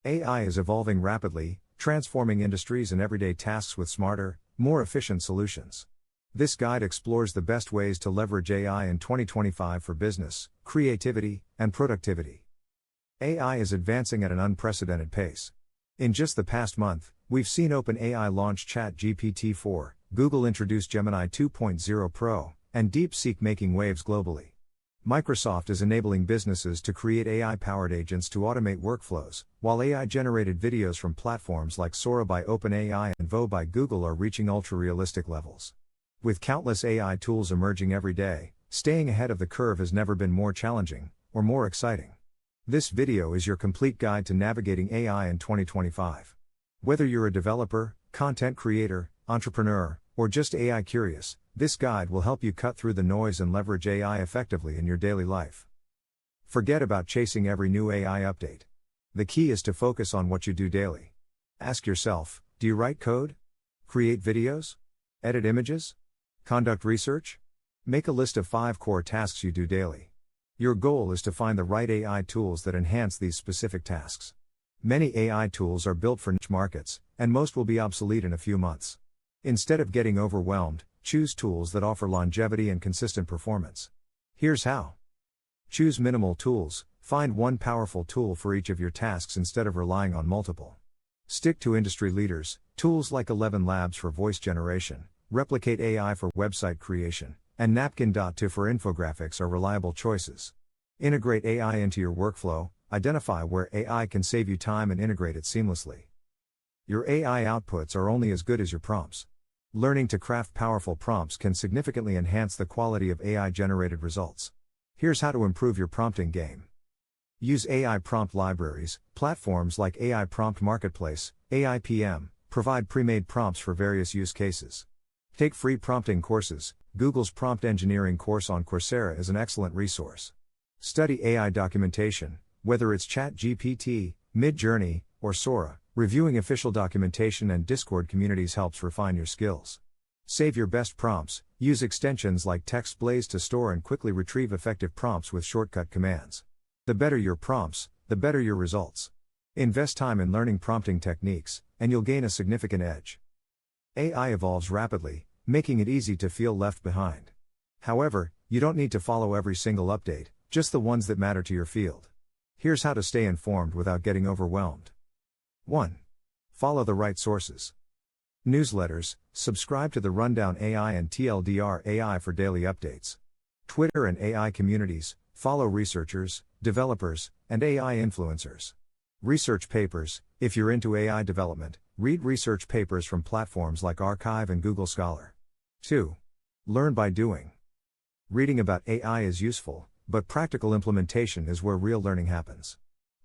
AI is evolving rapidly, transforming industries and everyday tasks with smarter, more efficient solutions. This guide explores the best ways to leverage AI in 2025 for business, creativity, and productivity. AI is advancing at an unprecedented pace. In just the past month, we've seen OpenAI launch ChatGPT-4, Google introduce Gemini 2.0 Pro, and DeepSeek making waves globally. Microsoft is enabling businesses to create AI-powered agents to automate workflows, while AI-generated videos from platforms like Sora by OpenAI and Vo by Google are reaching ultra-realistic levels. With countless AI tools emerging every day, staying ahead of the curve has never been more challenging, or more exciting. This video is your complete guide to navigating AI in 2025. Whether you're a developer, content creator, entrepreneur, or just AI curious, this guide will help you cut through the noise and leverage AI effectively in your daily life. Forget about chasing every new AI update. The key is to focus on what you do daily. Ask yourself, do you write code? Create videos? Edit images? Conduct research? Make a list of 5 core tasks you do daily. Your goal is to find the right AI tools that enhance these specific tasks. Many AI tools are built for niche markets, and most will be obsolete in a few months. Instead of getting overwhelmed, choose tools that offer longevity and consistent performance. Here's how. Choose minimal tools. Find one powerful tool for each of your tasks instead of relying on multiple. Stick to industry leaders. Tools like 11 Labs for voice generation, Replicate AI for website creation, and Napkin.to for infographics are reliable choices. Integrate AI into your workflow. Identify where AI can save you time and integrate it seamlessly. Your AI outputs are only as good as your prompts. Learning to craft powerful prompts can significantly enhance the quality of AI-generated results. Here's how to improve your prompting game. Use AI prompt libraries. Platforms like AI Prompt Marketplace, AIPM, provide pre-made prompts for various use cases. Take free prompting courses. Google's prompt engineering course on Coursera is an excellent resource. Study AI documentation, whether it's ChatGPT, Midjourney, or Sora. Reviewing official documentation and Discord communities helps refine your skills. Save your best prompts. Use extensions like TextBlaze to store and quickly retrieve effective prompts with shortcut commands. The better your prompts, the better your results. Invest time in learning prompting techniques, and you'll gain a significant edge. AI evolves rapidly, making it easy to feel left behind. However, you don't need to follow every single update, just the ones that matter to your field. Here's how to stay informed without getting overwhelmed. 1. Follow the right sources. Newsletters. Subscribe to the Rundown AI and TLDR AI for daily updates. Twitter and AI communities. Follow researchers, developers, and AI influencers. Research papers. If you're into AI development, read research papers from platforms like Archive and Google Scholar. 2. Learn by doing. Reading about AI is useful, but practical implementation is where real learning happens.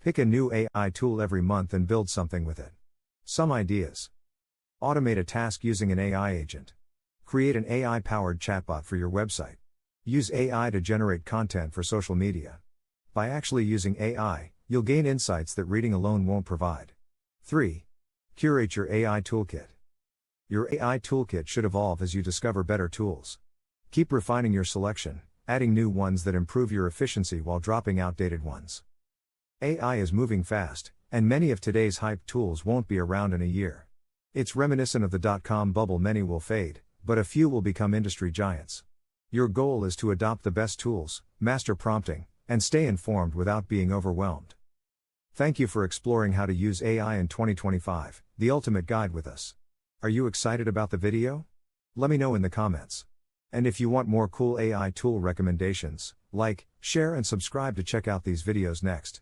Pick a new AI tool every month and build something with it. Some ideas. Automate a task using an AI agent. Create an AI-powered chatbot for your website. Use AI to generate content for social media. By actually using AI, you'll gain insights that reading alone won't provide. 3. Curate your AI toolkit. Your AI toolkit should evolve as you discover better tools. Keep refining your selection, adding new ones that improve your efficiency while dropping outdated ones. AI is moving fast, and many of today's hyped tools won't be around in a year. It's reminiscent of the dot-com bubble. Many will fade, but a few will become industry giants. Your goal is to adopt the best tools, master prompting, and stay informed without being overwhelmed. Thank you for exploring how to use AI in 2025, the ultimate guide with us. Are you excited about the video? Let me know in the comments. And if you want more cool AI tool recommendations, like, share and subscribe to check out these videos next.